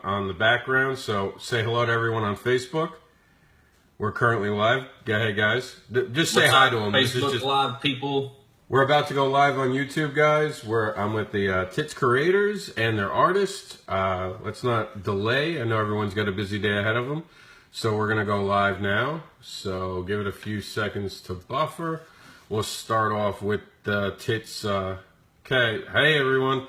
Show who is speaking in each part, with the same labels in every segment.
Speaker 1: on the background, so say hello to everyone on Facebook. We're currently live. Go ahead, guys. Just say hi to them.
Speaker 2: Facebook Live people.
Speaker 1: We're about to go live on YouTube, guys. I'm with the T.i.T.S creators and their artists. Let's not delay. I know everyone's got a busy day ahead of them. So we're going to go live now. So give it a few seconds to buffer. We'll start off with the T.i.T.S. Okay. Hey, everyone.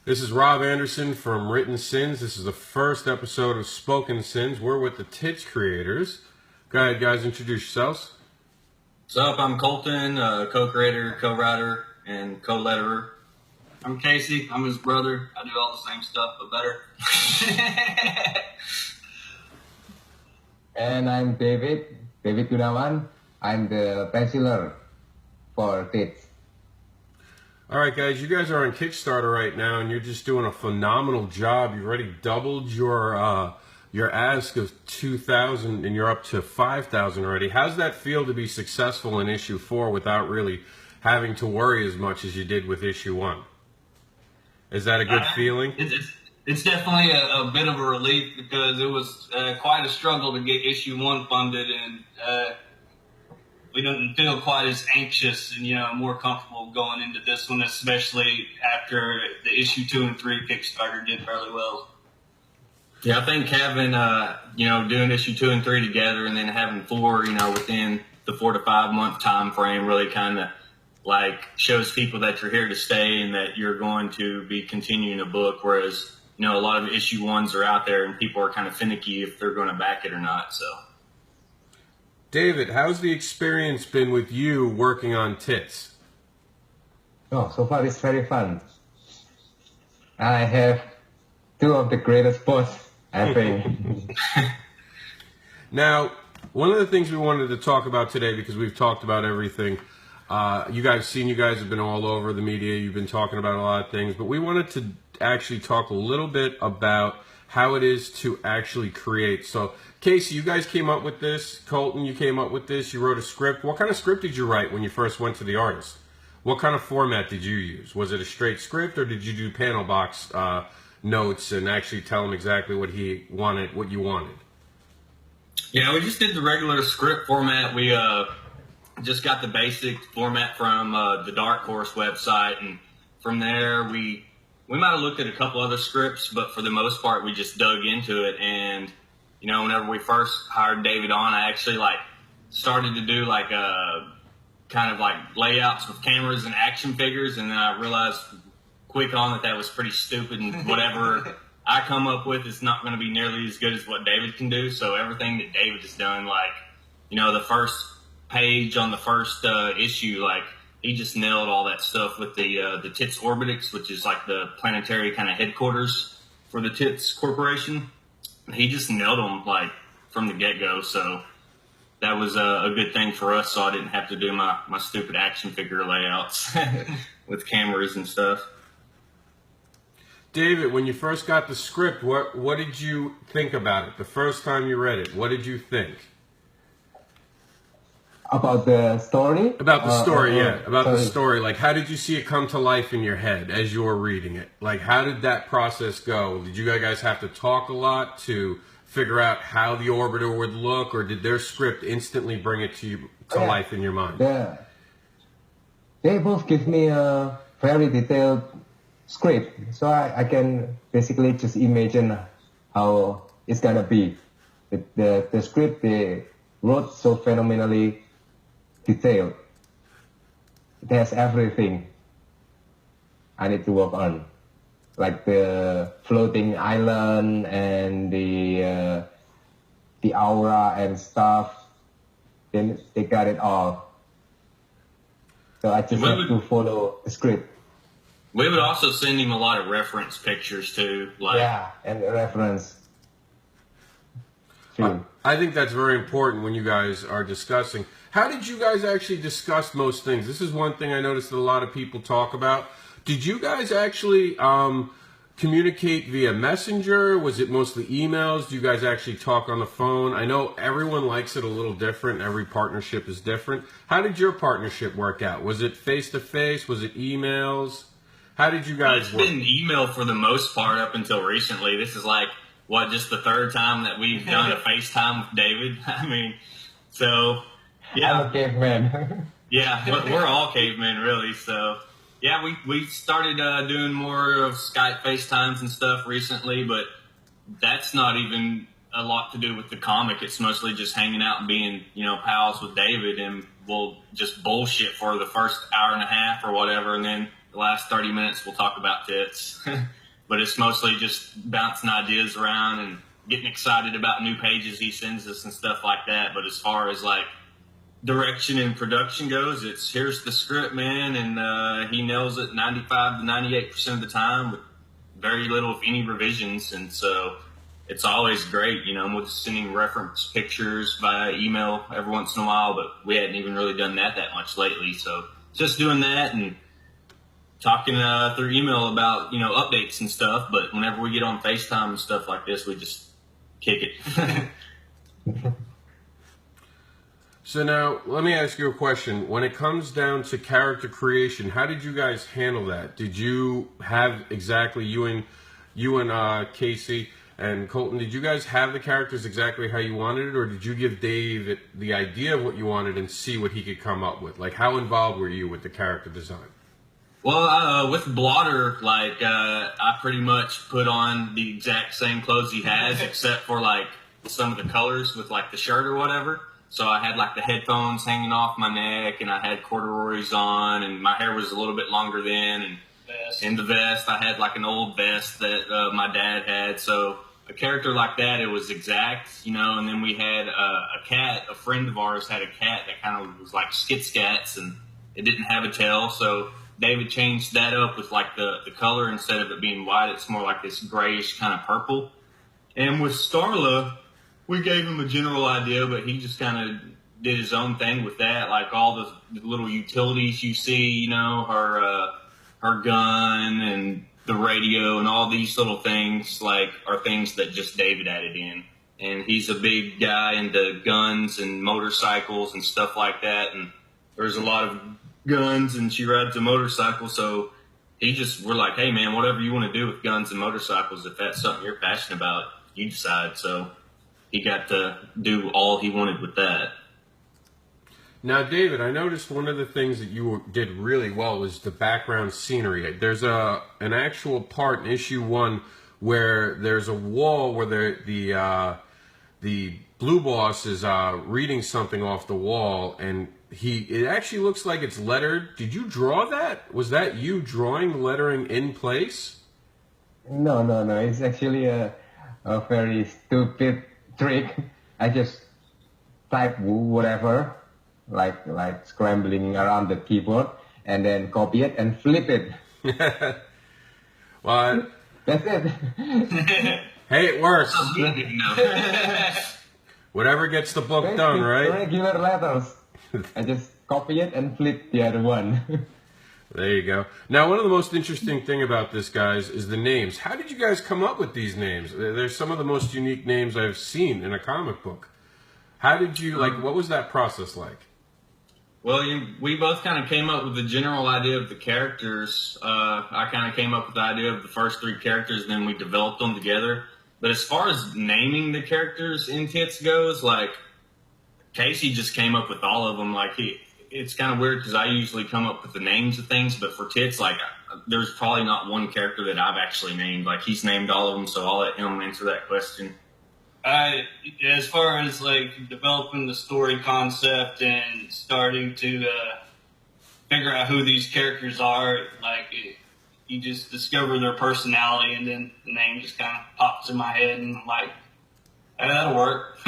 Speaker 1: This is Rob Anderson from WrittenSins. This is the first episode of Spoken Sins. We're with the T.i.T.S creators. Go ahead, guys. Introduce yourselves.
Speaker 2: What's up? I'm Colton, co-creator, co-writer, and co-letterer. I'm Casey. I'm his brother. I do all the same stuff, but better.
Speaker 3: And I'm David Gunawan. I'm the penciler for T.i.T.S.
Speaker 1: All right, guys, you guys are on Kickstarter right now, and you're just doing a phenomenal job. You've already doubled your ask of 2,000, and you're up to 5,000 already. How's that feel to be successful in issue 4 without really having to worry as much as you did with issue 1? Is that a good feeling?
Speaker 2: It's definitely a bit of a relief because it was quite a struggle to get issue 1 funded, and we don't feel quite as anxious and more comfortable going into this one, especially after the issue 2 and 3 Kickstarter did fairly well. Yeah, I think having doing issue 2 and 3 together, and then having 4 within the 4 to 5 month time frame really kind of shows people that you're here to stay and that you're going to be continuing a book, whereas a lot of issue 1s are out there and people are kind of finicky if they're going to back it or not. So
Speaker 1: David, how's the experience been with you working on T.i.T.S?
Speaker 3: Oh, so far it's very fun. I have 2 of the greatest boss, I think.
Speaker 1: Now, one of the things we wanted to talk about today, because we've talked about everything, you guys have been all over the media, you've been talking about a lot of things, but we wanted to actually talk a little bit about how it is to actually create. So, Casey, you guys came up with this. Colton, you came up with this. You wrote a script. What kind of script did you write when you first went to the artist? What kind of format did you use? Was it a straight script, or did you do panel box notes and actually tell him exactly what he wanted, what you wanted?
Speaker 2: Yeah, we just did the regular script format. We just got the basic format from the Dark Horse website, and from there we might have looked at a couple other scripts, but for the most part we just dug into it. And whenever we first hired David on, I actually started to do kind of layouts with cameras and action figures, and then I realized quick on that was pretty stupid, and whatever I come up with is not going to be nearly as good as what David can do. So everything that David has done, the first page on the first issue, he just nailed all that stuff with the T.i.T.S Orbitics, which is the planetary kind of headquarters for the T.i.T.S Corporation. He just nailed them from the get-go. So that was a good thing for us, so I didn't have to do my stupid action figure layouts with cameras and stuff.
Speaker 1: David, when you first got the script, what did you think about it? The first time you read it, what did you think?
Speaker 3: About the story?
Speaker 1: About the story, yeah. About the story. How did you see it come to life in your head as you were reading it? How did that process go? Did you guys have to talk a lot to figure out how the orbiter would look, or did their script instantly bring it to life in your mind?
Speaker 3: Yeah. They both give me a very detailed script, so I can basically just imagine how it's gonna be. The script they wrote so phenomenally detailed. It has everything I need to work on, like the floating island and the aura and stuff. Then they got it all. So I just have to follow the script.
Speaker 2: We would also send him a lot of reference pictures too.
Speaker 3: Yeah, and reference. True.
Speaker 1: I think that's very important when you guys are discussing. How did you guys actually discuss most things? This is one thing I noticed that a lot of people talk about. Did you guys actually communicate via Messenger? Was it mostly emails? Do you guys actually talk on the phone? I know everyone likes it a little different. Every partnership is different. How did your partnership work out? Was it face-to-face? Was it emails? How did you guys work?
Speaker 2: It's been email for the most part up until recently. This is just the third time that we've done a FaceTime with David. I mean, so yeah.
Speaker 3: I'm a caveman.
Speaker 2: Yeah, we're all cavemen, really. So, yeah, we started doing more of Skype FaceTimes and stuff recently, but that's not even a lot to do with the comic. It's mostly just hanging out and being, pals with David, and we'll just bullshit for the first hour and a half or whatever, and then the last 30 minutes we'll talk about tits. But it's mostly just bouncing ideas around and getting excited about new pages he sends us and stuff like that. But as far as, like, direction and production goes, it's here's the script, man, and he nails it 95 to 98% of the time with very little, if any, revisions. And so it's always great. We're just sending reference pictures via email every once in a while, but we hadn't even really done that much lately. So just doing that and talking through email about updates and stuff. But whenever we get on FaceTime and stuff like this, we just kick it.
Speaker 1: So now, let me ask you a question. When it comes down to character creation, how did you guys handle that? Did you have exactly, you and Casey and Colton, did you guys have the characters exactly how you wanted it, or did you give Dave the idea of what you wanted and see what he could come up with? Like, how involved were you with the character design?
Speaker 2: Well, with Blotter, I pretty much put on the exact same clothes he has, except for, some of the colors with, the shirt or whatever. So I had the headphones hanging off my neck, and I had corduroys on, and my hair was a little bit longer then, and in the vest I had an old vest that my dad had. So a character like that, it was exact, and then we had a cat. A friend of ours had a cat that kind of was like Skit-Scats, and it didn't have a tail. So David changed that up with the color. Instead of it being white, it's more like this grayish kind of purple. And with Starla, we gave him a general idea, but he just kind of did his own thing with that. All the little utilities you see, her gun and the radio and all these little things, are things that just David added in. And he's a big guy into guns and motorcycles and stuff like that. And there's a lot of guns, and she rides a motorcycle. So we're like, hey, man, whatever you want to do with guns and motorcycles, if that's something you're passionate about, you decide. So he got to do all he wanted with that.
Speaker 1: Now, David, I noticed one of the things that you did really well was the background scenery. There's an actual part in issue 1 where there's a wall where the blue boss is reading something off the wall, and it actually looks like it's lettered. Did you draw that? Was that you drawing lettering in place?
Speaker 3: No. It's actually a very stupid trick. I just type whatever, like scrambling around the keyboard, and then copy it and flip it.
Speaker 1: Well,
Speaker 3: that's it.
Speaker 1: Hey, it works. Whatever gets the book done, right?
Speaker 3: Regular letters. I just copy it and flip the other one.
Speaker 1: There you go. Now, one of the most interesting thing about this, guys, is the names. How did you guys come up with these names? They're some of the most unique names I've seen in a comic book. How did you, what was that process like?
Speaker 2: Well, we both kind of came up with the general idea of the characters. I kind of came up with the idea of the first 3 characters, then we developed them together. But as far as naming the characters in T.I.T.S goes, Casey just came up with all of them. It's kind of weird because I usually come up with the names of things, but for T.I.T.S, there's probably not one character that I've actually named. He's named all of them, so I'll let him answer that question.
Speaker 4: As far as developing the story concept and starting to figure out who these characters are, you just discover their personality, and then the name just kind of pops in my head, and hey, that'll work.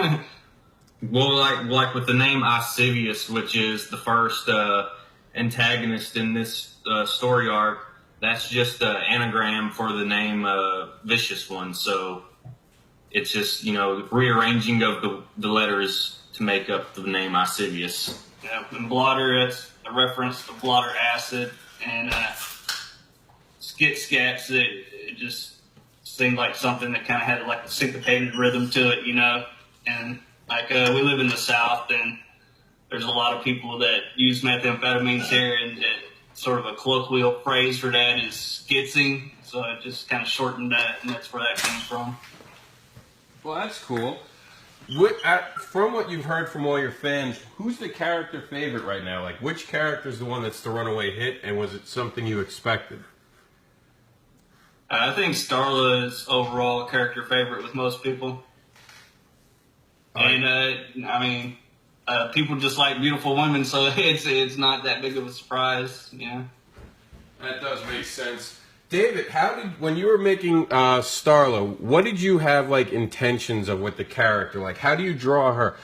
Speaker 2: Well, like with the name Lascivious, which is the first antagonist in this story arc, that's just an anagram for the name Vicious One. So it's just, rearranging of the letters to make up the name Lascivious.
Speaker 4: Yeah, and Blotter, that's a reference to blotter acid, and Skit-Scats, it just seemed like something that kind of had a syncopated rhythm to it, and we live in the South, and there's a lot of people that use methamphetamines here, and sort of a colloquial phrase for that is skitzing. So I just kind of shortened that, and that's where that came from.
Speaker 1: Well, that's cool. From what you've heard from all your fans, who's the character favorite right now? Like, which character is the one that's the runaway hit, and was it something you expected?
Speaker 4: I think Starla is overall a character favorite with most people. And, I mean, people just like beautiful women, so it's not that big of a surprise, yeah.
Speaker 1: That does make sense. David, when you were making Starla, what did you have like intentions of with the character? Like, how do you draw her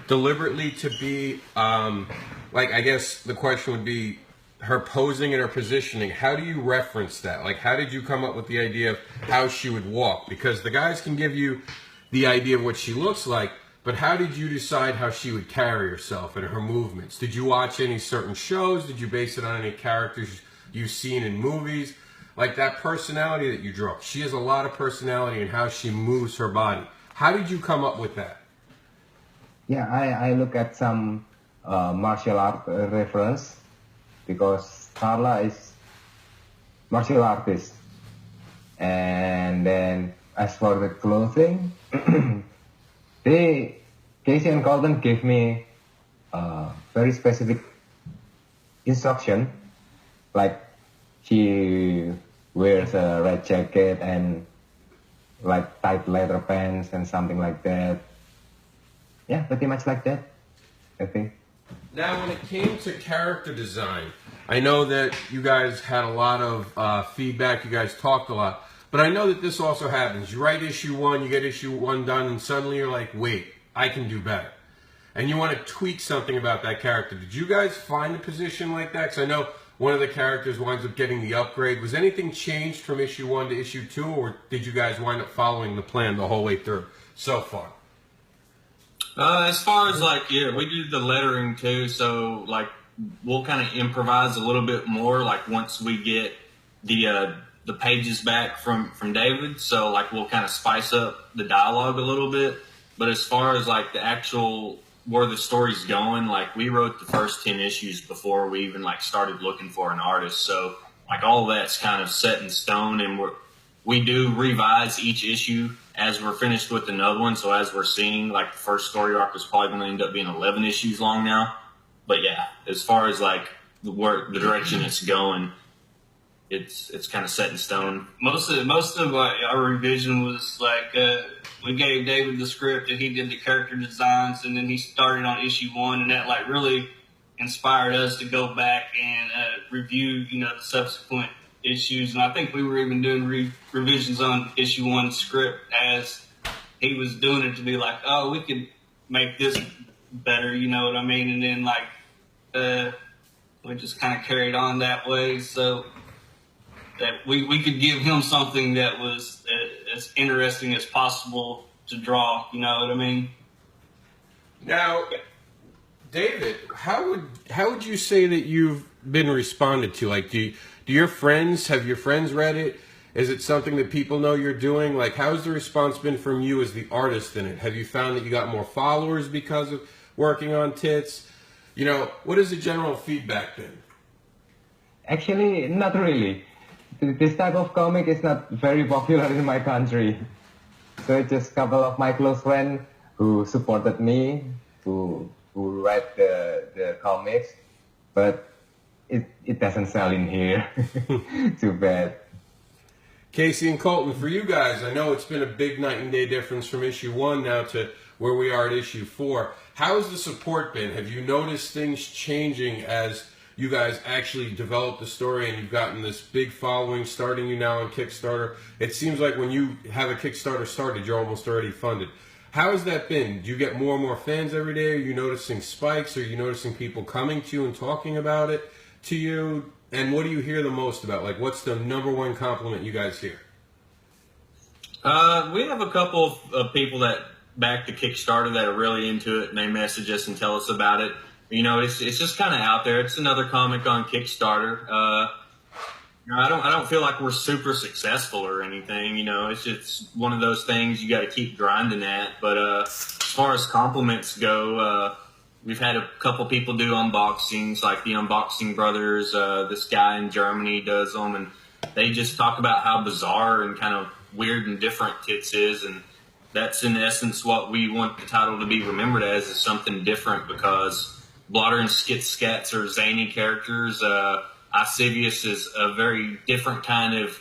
Speaker 1: deliberately to be like? I guess the question would be her posing and her positioning. How do you reference that? Like, how did you come up with the idea of how she would walk? Because the guys can give you the idea of what she looks like, but how did you decide how she would carry herself and her movements? Did you watch any certain shows? Did you base it on any characters you've seen in movies? Like that personality that you draw. She has a lot of personality in how she moves her body. How did you come up with that?
Speaker 3: Yeah, I look at some martial art reference because Carla is martial artist. And then as for the clothing, Casey and Colton gave me very specific instruction, like she wears a red jacket and like tight leather pants and something like that. Yeah, pretty much like that, I think.
Speaker 1: Now, when it came to character design, I know that you guys had a lot of feedback, you guys talked a lot, but I know that this also happens. You write issue 1, you get issue 1 done, and suddenly you're like, wait, I can do better. And you want to tweak something about that character. Did you guys find a position like that? Because I know one of the characters winds up getting the upgrade. Was anything changed from issue 1 to issue 2, or did you guys wind up following the plan the whole way through so far?
Speaker 2: As far as like, yeah, we do the lettering too, so like we'll kind of improvise a little bit more like once we get the pages back from David. So like we'll kind of spice up the dialogue a little bit. But as far as like the actual where the story's going, like we wrote the first 10 issues before we even like started looking for an artist. So like all that's kind of set in stone, and we do revise each issue as we're finished with another one. So as we're seeing, like the first story arc is probably going to end up being 11 issues long now. But yeah, as far as like the direction it's going, it's kind of set in stone.
Speaker 4: Most of our revision was like we gave David the script and he did the character designs, and then he started on issue 1, and that like really inspired us to go back and review the subsequent issues. And I think we were even doing revisions on issue 1 script as he was doing it, to be like, oh, we could make this better, you know what I mean? And then like we just kind of carried on that way, so that we could give him something that was as interesting as possible to draw, you know what I mean?
Speaker 1: Now, David, how would you say that you've been responded to? Like, have your friends read it? Is it something that people know you're doing? Like, how's the response been from you as the artist in it? Have you found that you got more followers because of working on T.i.T.S? You know, what has the general feedback been?
Speaker 3: Actually, not really. This type of comic is not very popular in my country. So it's just a couple of my close friends who supported me who write the comics, but it doesn't sell in here. Too bad.
Speaker 1: Casey and Colton, for you guys, I know it's been a big night and day difference from issue 1 now to where we are at issue 4. How has the support been? Have you noticed things changing as you guys actually developed the story and you've gotten this big following starting you now on Kickstarter? It seems like when you have a Kickstarter started, you're almost already funded. How has that been? Do you get more and more fans every day? Are you noticing spikes? Are you noticing people coming to you and talking about it to you? And what do you hear the most about? Like, what's the #1 compliment you guys hear?
Speaker 2: We have a couple of people that back the Kickstarter that are really into it, and they message us and tell us about it. You know, it's just kind of out there. It's another comic on Kickstarter. You know, I don't feel like we're super successful or anything. You know, it's just one of those things you got to keep grinding at. But as far as compliments go, we've had a couple people do unboxings, like the Unboxing Brothers. This guy in Germany does them, and they just talk about how bizarre and kind of weird and different T.i.T.S is, and that's in essence what we want the title to be remembered as, is something different, because Blotter and Scats are zany characters. Icilius is a very different kind of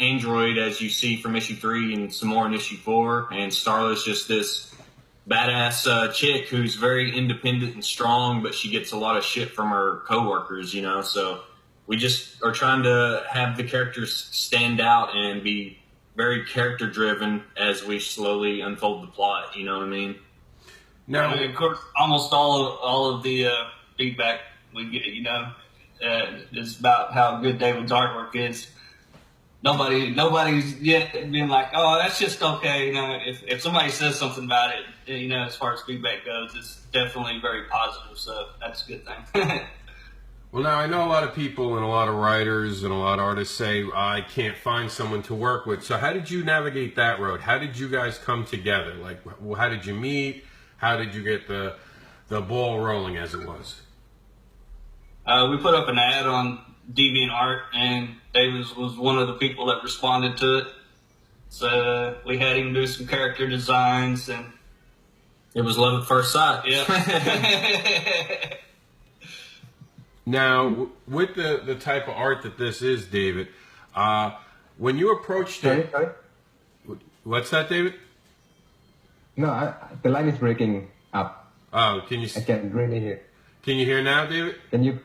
Speaker 2: android, as you see from issue 3 and some more in issue 4. And Starla's just this badass chick who's very independent and strong, but she gets a lot of shit from her coworkers, you know. So we just are trying to have the characters stand out and be very character driven as we slowly unfold the plot. You know what I mean?
Speaker 1: Now,
Speaker 4: of course, almost all of the feedback we get, you know, is about how good David's artwork is. Nobody's yet been like, oh, that's just okay. You know, if somebody says something about it, you know, as far as feedback goes, it's definitely very positive. So that's a good thing.
Speaker 1: well, now I know a lot of people and a lot of writers and a lot of artists say, I can't find someone to work with. So how did you navigate that road? How did you guys come together? Like, how did you meet? How did you get the ball rolling, as it was?
Speaker 4: We put up an ad on DeviantArt, and David was one of the people that responded to it. So we had him do some character designs, and
Speaker 2: it was love at first sight.
Speaker 4: Yeah.
Speaker 1: Now, with the type of art that this is, David, when you approached it...
Speaker 3: Sorry?
Speaker 1: What's that, David?
Speaker 3: No, the line is breaking up.
Speaker 1: Oh, can you...
Speaker 3: I can't really hear.
Speaker 1: Can you hear now, David?
Speaker 3: Can you...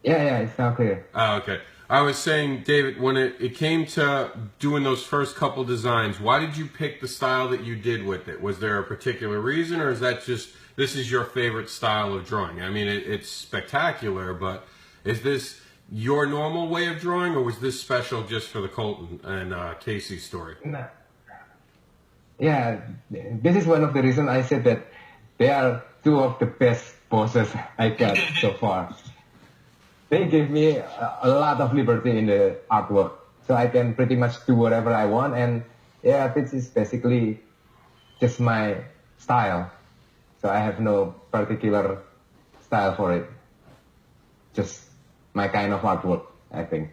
Speaker 3: Yeah, it's now clear.
Speaker 1: Oh, okay. I was saying, David, when it came to doing those first couple designs, why did you pick the style that you did with it? Was there a particular reason, or is that just, this is your favorite style of drawing? I mean, it's spectacular, but is this your normal way of drawing, or was this special just for the Colton and Casey story?
Speaker 3: No. Yeah, this is one of the reasons I said that they are two of the best bosses I got so far. They give me a lot of liberty in the artwork, so I can pretty much do whatever I want. And yeah, this is basically just my style. So I have no particular style for it. Just my kind of artwork, I think.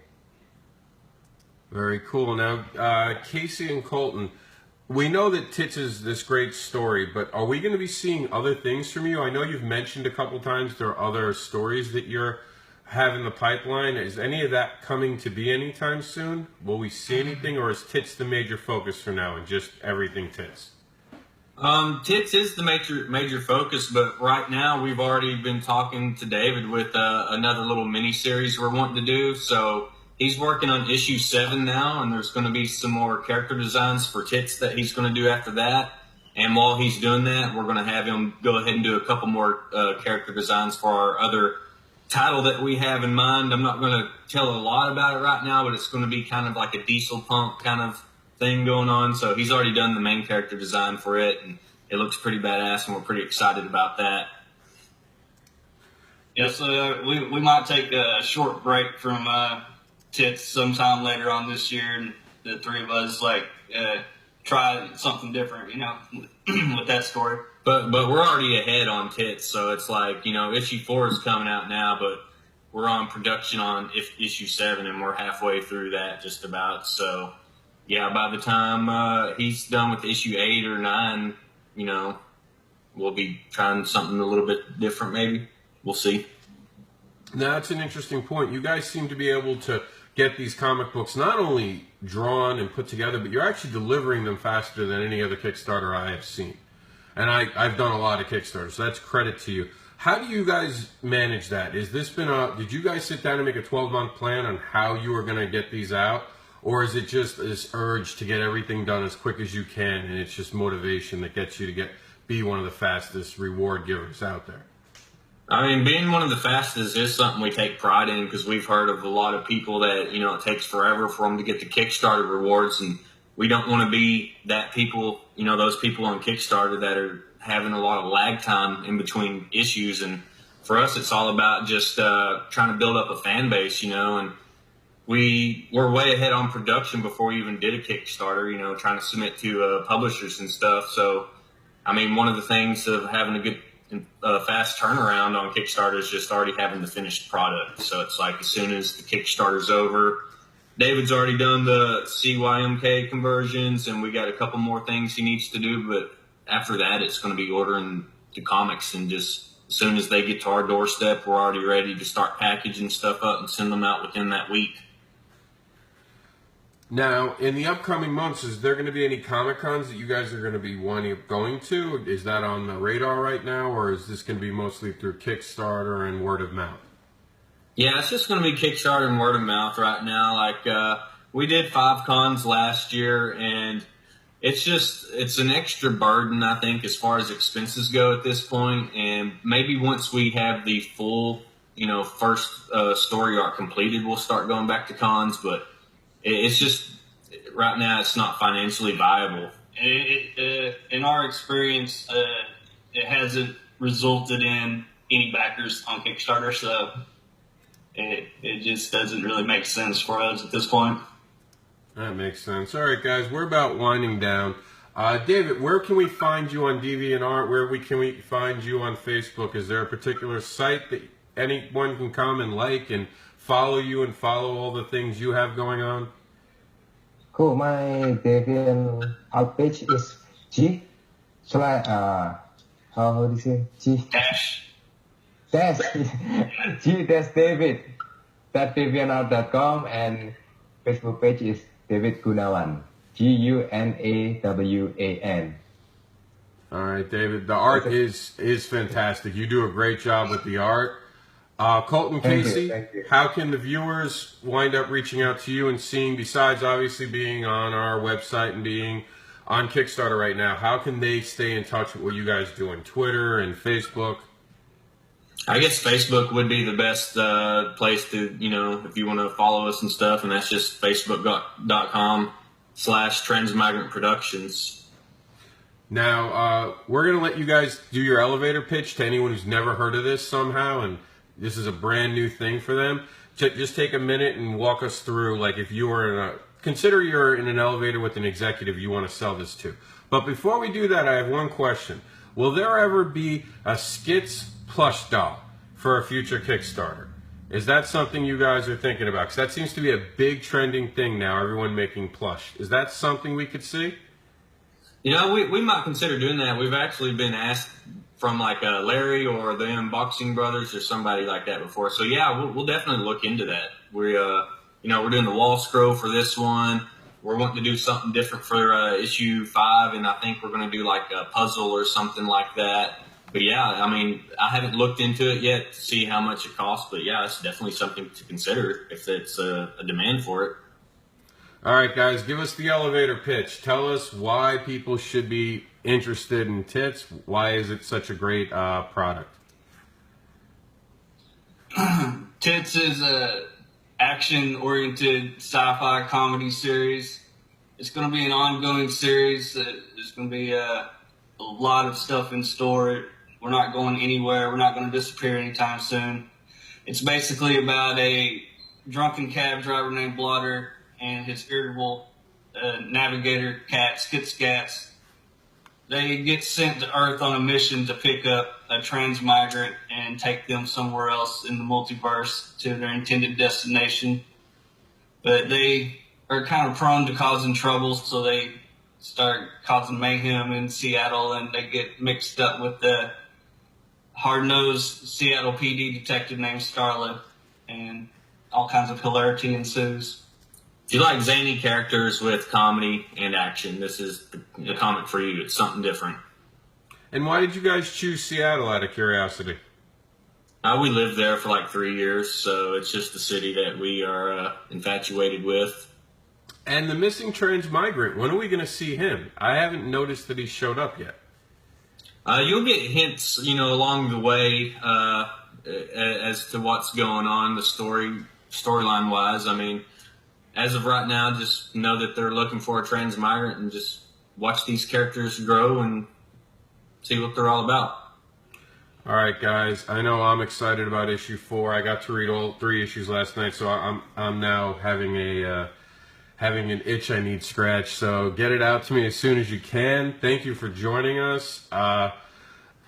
Speaker 1: Very cool. Now, Casey and Colton, we know that T.I.T.S is this great story, but are we going to be seeing other things from you? I know you've mentioned a couple times there are other stories that you're have in the pipeline. Is any of that coming to be anytime soon? Will we see anything, or is T.I.T.S the major focus for now and just everything T.I.T.S?
Speaker 2: T.I.T.S is the major focus, but right now we've already been talking to David with another little mini series we're wanting to do. So he's working on issue 7 now, and there's going to be some more character designs for T.I.T.S that he's going to do after that. And while he's doing that, we're going to have him go ahead and do a couple more character designs for our other title that we have in mind. I'm not going to tell a lot about it right now, but it's going to be kind of like a diesel punk kind of thing going on. So he's already done the main character design for it, and it looks pretty badass, and we're pretty excited about that.
Speaker 4: Yeah, so we might take a short break from T.I.T.S sometime later on this year, and the three of us try something different, you know, with that story.
Speaker 2: But we're already ahead on T.I.T.S, so it's like, you know, issue 4 is coming out now, but we're on production on issue 7, and we're halfway through that just about. So yeah, by the time he's done with issue 8 or 9, you know, we'll be trying something a little bit different maybe. We'll see.
Speaker 1: Now, that's an interesting point. You guys seem to be able to get these comic books not only drawn and put together, but you're actually delivering them faster than any other Kickstarter I have seen. And I've done a lot of Kickstarters, so that's credit to you. How do you guys manage that? Is this been did you guys sit down and make a 12-month plan on how you are going to get these out? Or is it just this urge to get everything done as quick as you can, and it's just motivation that gets you to be one of the fastest reward givers out there?
Speaker 2: I mean, being one of the fastest is something we take pride in, because we've heard of a lot of people that, you know, it takes forever for them to get the Kickstarter rewards, and we don't want to be that people, you know, those people on Kickstarter that are having a lot of lag time in between issues. And for us, it's all about just trying to build up a fan base, you know, and we're way ahead on production before we even did a Kickstarter, you know, trying to submit to publishers and stuff. So, I mean, one of the things of having a good fast turnaround on Kickstarter is just already having the finished product. So it's like as soon as the Kickstarter's over, David's already done the CYMK conversions, and we got a couple more things he needs to do. But after that, it's going to be ordering the comics, and just as soon as they get to our doorstep, we're already ready to start packaging stuff up and send them out within that week.
Speaker 1: Now, in the upcoming months, is there going to be any Comic Cons that you guys are going to be going to? Is that on the radar right now, or is this going to be mostly through Kickstarter and word of mouth?
Speaker 2: Yeah, it's just going to be Kickstarter and word of mouth right now. Like, we did 5 cons last year, and it's an extra burden, I think, as far as expenses go at this point. And maybe once we have the full, first story arc completed, we'll start going back to cons. But it's just, right now, it's not financially viable.
Speaker 4: In our experience, it hasn't resulted in any backers on Kickstarter, so it just doesn't really make sense for us at this point.
Speaker 1: That makes sense. All right, guys, we're about winding down. David, where can we find you on DeviantArt? Can we find you on Facebook? Is there a particular site that anyone can come and like and follow you and follow all the things you have going on?
Speaker 3: Cool. My DeviantArt page is G. How do you say? G. Dash. G-David. .deviantart.com, and Facebook page is David Gunawan. Gunawan.
Speaker 1: All right, David. The art is fantastic. You do a great job with the art. Colton Casey,
Speaker 3: Thank you.
Speaker 1: how can the viewers wind up reaching out to you and seeing, besides obviously being on our website and being on Kickstarter right now, how can they stay in touch with what you guys do on Twitter and Facebook?
Speaker 2: I guess Facebook would be the best place to, if you want to follow us and stuff, and that's just facebook.com/Transmigrant Productions.
Speaker 1: Now, we're going to let you guys do your elevator pitch to anyone who's never heard of this somehow, and this is a brand new thing for them. Just take a minute and walk us through, like, if you were consider you're in an elevator with an executive you want to sell this to. But before we do that, I have one question. Will there ever be a Skits plush doll for a future Kickstarter? Is that something you guys are thinking about? Because that seems to be a big trending thing now, everyone making plush. Is that something we could see?
Speaker 2: We might consider doing that. We've actually been asked from like Larry or the Unboxing Brothers or somebody like that before. So yeah, we'll definitely look into that. We're doing the wall scroll for this one. We're wanting to do something different for issue 5, and I think we're going to do like a puzzle or something like that. But yeah, I mean, I haven't looked into it yet to see how much it costs, but yeah, it's definitely something to consider if it's a demand for it.
Speaker 1: All right, guys, give us the elevator pitch. Tell us why people should be interested in T.I.T.S. Why is it such a great product?
Speaker 4: T.I.T.S is a action-oriented sci-fi comedy series. It's going to be an ongoing series. There's going to be a lot of stuff in store. We're not going anywhere. We're not going to disappear anytime soon. It's basically about a drunken cab driver named Blotter and his irritable navigator cat, Skitscats. They get sent to Earth on a mission to pick up a transmigrant and take them somewhere else in the multiverse to their intended destination. But they are kind of prone to causing trouble, so they start causing mayhem in Seattle, and they get mixed up with the hard-nosed Seattle PD detective named Starlet, and all kinds of hilarity ensues.
Speaker 2: If you like zany characters with comedy and action, this is the comic for you. It's something different.
Speaker 1: And why did you guys choose Seattle, out of curiosity?
Speaker 2: We lived there for like 3 years, so it's just the city that we are infatuated with.
Speaker 1: And the missing transmigrant, when are we going to see him? I haven't noticed that he showed up yet.
Speaker 2: You'll get hints, along the way as to what's going on, the storyline wise. I mean, as of right now, just know that they're looking for a transmigrant and just watch these characters grow and see what they're all about.
Speaker 1: All right, guys. I know I'm excited about issue 4. I got to read all 3 issues last night, so I'm now having an itch I need scratched. So get it out to me as soon as you can. Thank you for joining us.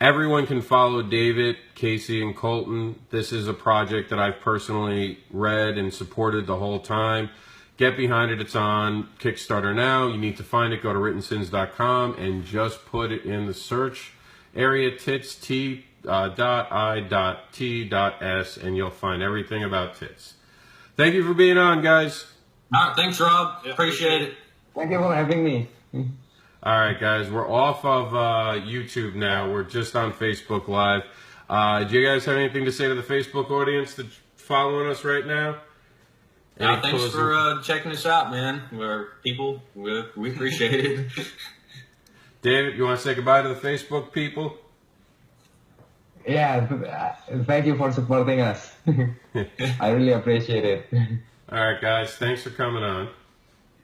Speaker 1: Everyone can follow David, Casey, and Colton. This is a project that I've personally read and supported the whole time. get behind it. It's on Kickstarter now. You need to find it. Go to WrittenSins.com and just put it in the search area, T.I.T.S, T.I.T.S, and you'll find everything about T.I.T.S. Thank you for being on, guys.
Speaker 2: All right, thanks, Rob. Appreciate it.
Speaker 3: Thank you for having me.
Speaker 1: All right, guys, we're off of YouTube now. We're just on Facebook Live. Do you guys have anything to say to the Facebook audience that's following us right now?
Speaker 2: Thanks for checking us out, man. We appreciate it.
Speaker 1: David, you want to say goodbye to the Facebook people?
Speaker 3: Yeah, thank you for supporting us. I really appreciate it.
Speaker 1: All right, guys, thanks for coming on.